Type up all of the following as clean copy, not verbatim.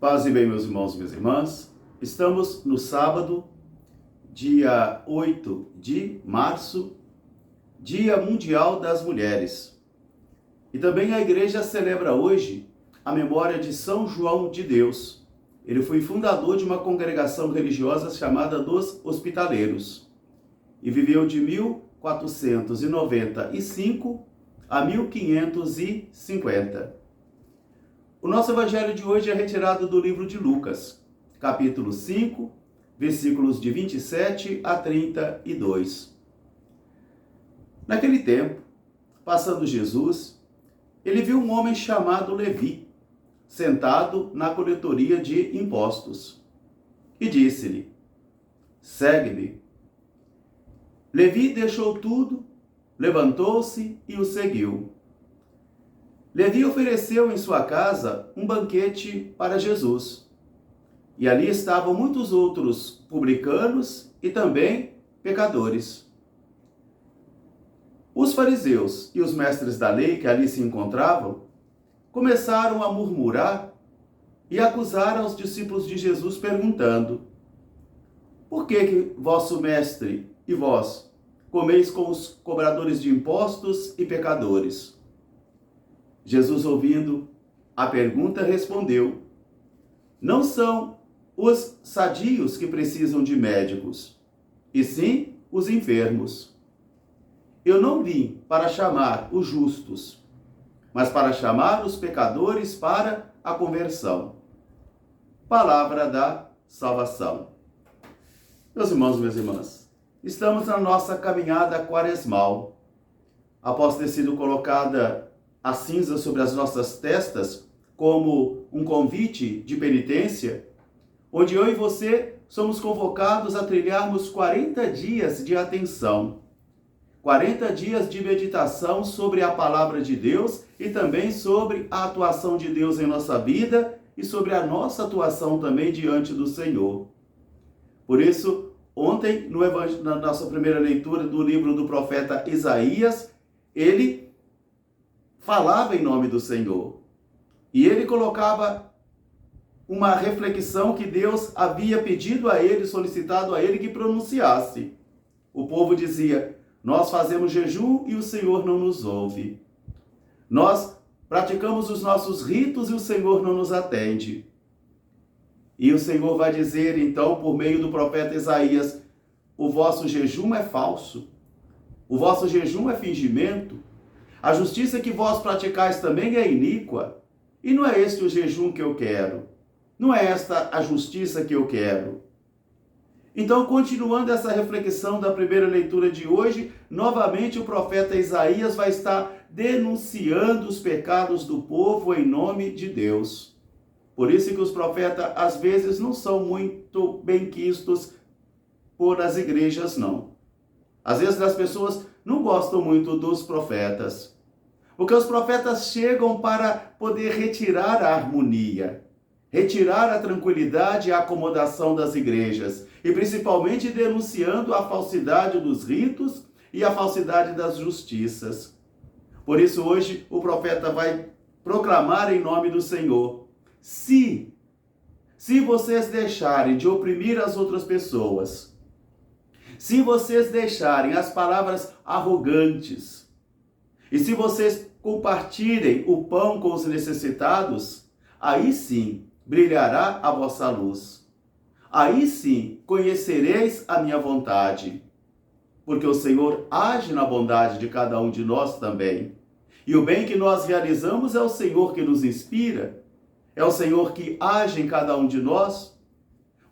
Paz e bem, meus irmãos e minhas irmãs. Estamos no sábado, dia 8 de março, Dia Mundial das Mulheres. E também a igreja celebra hoje a memória de São João de Deus. Ele foi fundador de uma congregação religiosa chamada dos Hospitaleiros e viveu de 1495 a 1550. O nosso evangelho de hoje é retirado do livro de Lucas, capítulo 5, versículos de 27 a 32. Naquele tempo, passando Jesus, ele viu um homem chamado Levi, sentado na coletoria de impostos, e disse-lhe: "Segue-me." Levi deixou tudo, levantou-se e o seguiu. Levi ofereceu em sua casa um banquete para Jesus. E ali estavam muitos outros publicanos e também pecadores. Os fariseus e os mestres da lei que ali se encontravam começaram a murmurar e acusar aos discípulos de Jesus, perguntando: "Por que vosso mestre e vós comeis com os cobradores de impostos e pecadores?" Jesus, ouvindo a pergunta, respondeu: "Não são os sadios que precisam de médicos, e sim os enfermos. Eu não vim para chamar os justos, mas para chamar os pecadores para a conversão." Palavra da salvação. Meus irmãos e minhas irmãs, estamos na nossa caminhada quaresmal. Após ter sido colocada a cinza sobre as nossas testas como um convite de penitência, onde eu e você somos convocados a trilharmos 40 dias de atenção, 40 dias de meditação sobre a palavra de Deus e também sobre a atuação de Deus em nossa vida e sobre a nossa atuação também diante do Senhor. Por isso, ontem, na nossa primeira leitura do livro do profeta Isaías, ele falava em nome do Senhor. E ele colocava uma reflexão que Deus havia pedido a ele, solicitado a ele que pronunciasse. O povo dizia: "Nós fazemos jejum e o Senhor não nos ouve. Nós praticamos os nossos ritos e o Senhor não nos atende." E o Senhor vai dizer, então, por meio do profeta Isaías: "O vosso jejum é falso, o vosso jejum é fingimento, a justiça que vós praticais também é iníqua, e não é este o jejum que eu quero, não é esta a justiça que eu quero." Então, continuando essa reflexão da primeira leitura de hoje, novamente o profeta Isaías vai estar denunciando os pecados do povo em nome de Deus. Por isso que os profetas, às vezes, não são muito bem quistos por as igrejas, não. Às vezes as pessoas não gostam muito dos profetas, porque os profetas chegam para poder retirar a harmonia, retirar a tranquilidade e a acomodação das igrejas, e principalmente denunciando a falsidade dos ritos e a falsidade das justiças. Por isso hoje o profeta vai proclamar em nome do Senhor: se vocês deixarem de oprimir as outras pessoas, se vocês deixarem as palavras arrogantes, e se vocês compartilhem o pão com os necessitados, aí sim brilhará a vossa luz. Aí sim conhecereis a minha vontade, porque o Senhor age na bondade de cada um de nós também. E o bem que nós realizamos é o Senhor que nos inspira, é o Senhor que age em cada um de nós.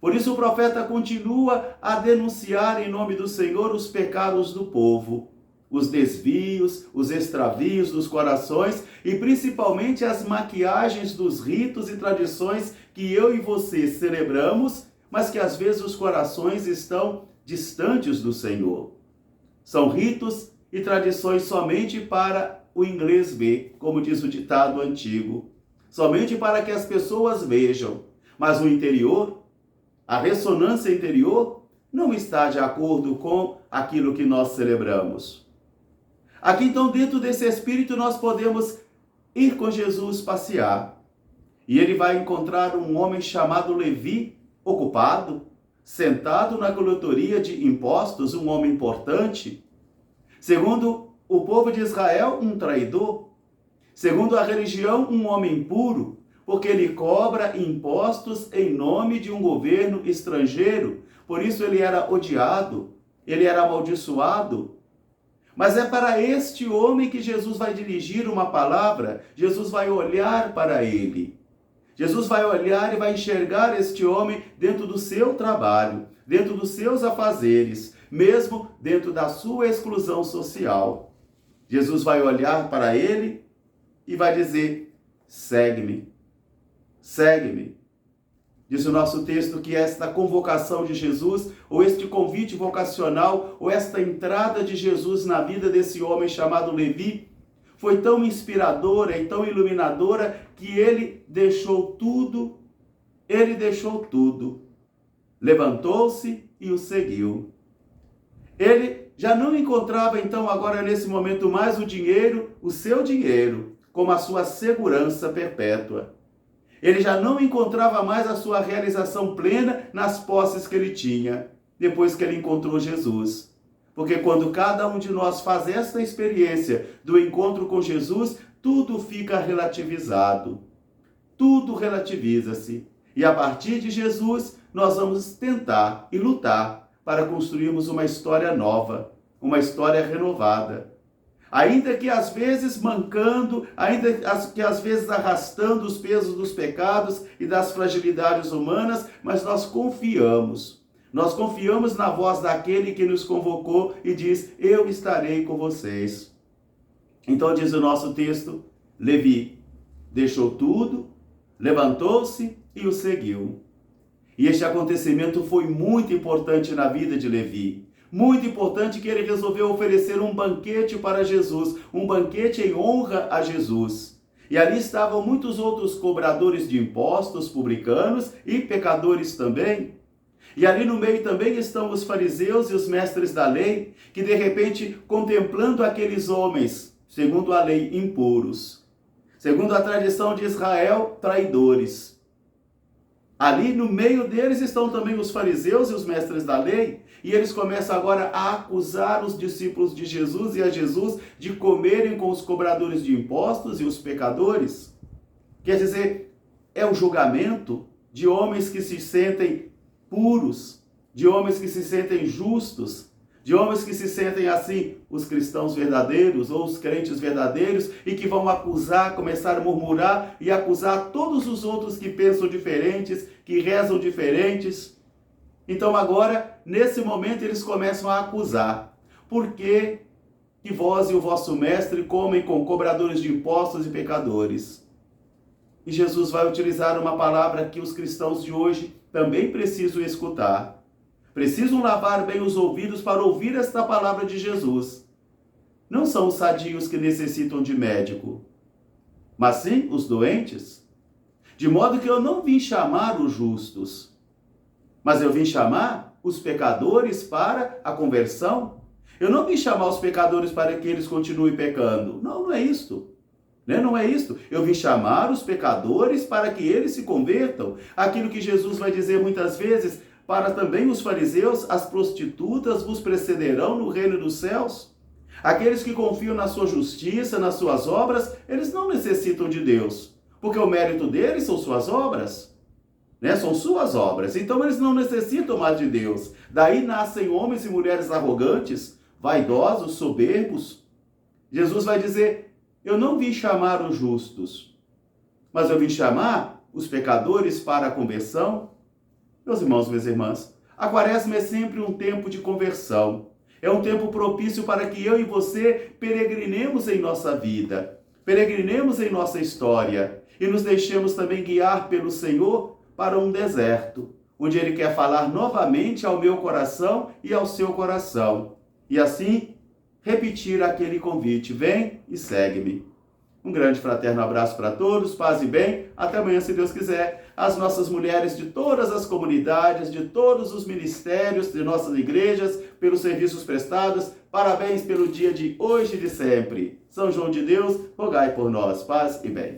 Por isso o profeta continua a denunciar em nome do Senhor os pecados do povo, os desvios, os extravios dos corações e principalmente as maquiagens dos ritos e tradições que eu e você celebramos, mas que às vezes os corações estão distantes do Senhor. São ritos e tradições somente para o inglês ver, como diz o ditado antigo, somente para que as pessoas vejam, mas o interior, a ressonância interior, não está de acordo com aquilo que nós celebramos. Aqui então, dentro desse espírito, nós podemos ir com Jesus passear. E ele vai encontrar um homem chamado Levi, ocupado, sentado na coletoria de impostos, um homem importante. Segundo o povo de Israel, um traidor. Segundo a religião, um homem puro, porque ele cobra impostos em nome de um governo estrangeiro. Por isso ele era odiado, ele era amaldiçoado. Mas é para este homem que Jesus vai dirigir uma palavra. Jesus vai olhar para ele. Jesus vai olhar e vai enxergar este homem dentro do seu trabalho, dentro dos seus afazeres, mesmo dentro da sua exclusão social. Jesus vai olhar para ele e vai dizer: segue-me, segue-me. Diz o nosso texto que esta convocação de Jesus, ou este convite vocacional, ou esta entrada de Jesus na vida desse homem chamado Levi, foi tão inspiradora e tão iluminadora que ele deixou tudo, levantou-se e o seguiu. Ele já não encontrava então agora nesse momento mais o dinheiro, o seu dinheiro, como a sua segurança perpétua. Ele já não encontrava mais a sua realização plena nas posses que ele tinha, depois que ele encontrou Jesus. Porque quando cada um de nós faz esta experiência do encontro com Jesus, tudo fica relativizado. Tudo relativiza-se. E a partir de Jesus, nós vamos tentar e lutar para construirmos uma história nova, uma história renovada. Ainda que às vezes mancando, ainda que às vezes arrastando os pesos dos pecados e das fragilidades humanas, mas nós confiamos. Nós confiamos na voz daquele que nos convocou e diz: eu estarei com vocês. Então diz o nosso texto, Levi deixou tudo, levantou-se e o seguiu. E este acontecimento foi muito importante na vida de Levi. Muito importante, que ele resolveu oferecer um banquete para Jesus, um banquete em honra a Jesus. E ali estavam muitos outros cobradores de impostos, publicanos e pecadores também. E ali no meio também estão os fariseus e os mestres da lei, que de repente, contemplando aqueles homens, segundo a lei, impuros, segundo a tradição de Israel, traidores. Ali no meio deles estão também os fariseus e os mestres da lei, e eles começam agora a acusar os discípulos de Jesus e a Jesus de comerem com os cobradores de impostos e os pecadores. Quer dizer, é o julgamento de homens que se sentem puros, de homens que se sentem justos, de homens que se sentem assim, os cristãos verdadeiros ou os crentes verdadeiros, e que vão acusar, começar a murmurar e acusar todos os outros que pensam diferentes, que rezam diferentes. Então agora, nesse momento, eles começam a acusar. Por que vós e o vosso mestre comem com cobradores de impostos e pecadores? E Jesus vai utilizar uma palavra que os cristãos de hoje também precisam escutar. Precisam lavar bem os ouvidos para ouvir esta palavra de Jesus. Não são os sadios que necessitam de médico, mas sim os doentes. De modo que eu não vim chamar os justos, mas eu vim chamar os pecadores para a conversão. Eu não vim chamar os pecadores para que eles continuem pecando. Não é isto. Não é isto. Eu vim chamar os pecadores para que eles se convertam. Aquilo que Jesus vai dizer muitas vezes para também os fariseus: as prostitutas vos precederão no reino dos céus. Aqueles que confiam na sua justiça, nas suas obras, eles não necessitam de Deus, porque o mérito deles são suas obras, São suas obras. Então eles não necessitam mais de Deus. Daí nascem homens e mulheres arrogantes, vaidosos, soberbos. Jesus vai dizer: eu não vim chamar os justos, mas eu vim chamar os pecadores para a conversão. Meus irmãos, minhas irmãs, a quaresma é sempre um tempo de conversão. É um tempo propício para que eu e você peregrinemos em nossa vida, peregrinemos em nossa história e nos deixemos também guiar pelo Senhor para um deserto, onde Ele quer falar novamente ao meu coração e ao seu coração. E assim, repetir aquele convite: vem e segue-me. Um grande fraterno abraço para todos, paz e bem. Até amanhã, se Deus quiser. As nossas mulheres de todas as comunidades, de todos os ministérios de nossas igrejas, pelos serviços prestados, parabéns pelo dia de hoje e de sempre. São João de Deus, rogai por nós, paz e bem.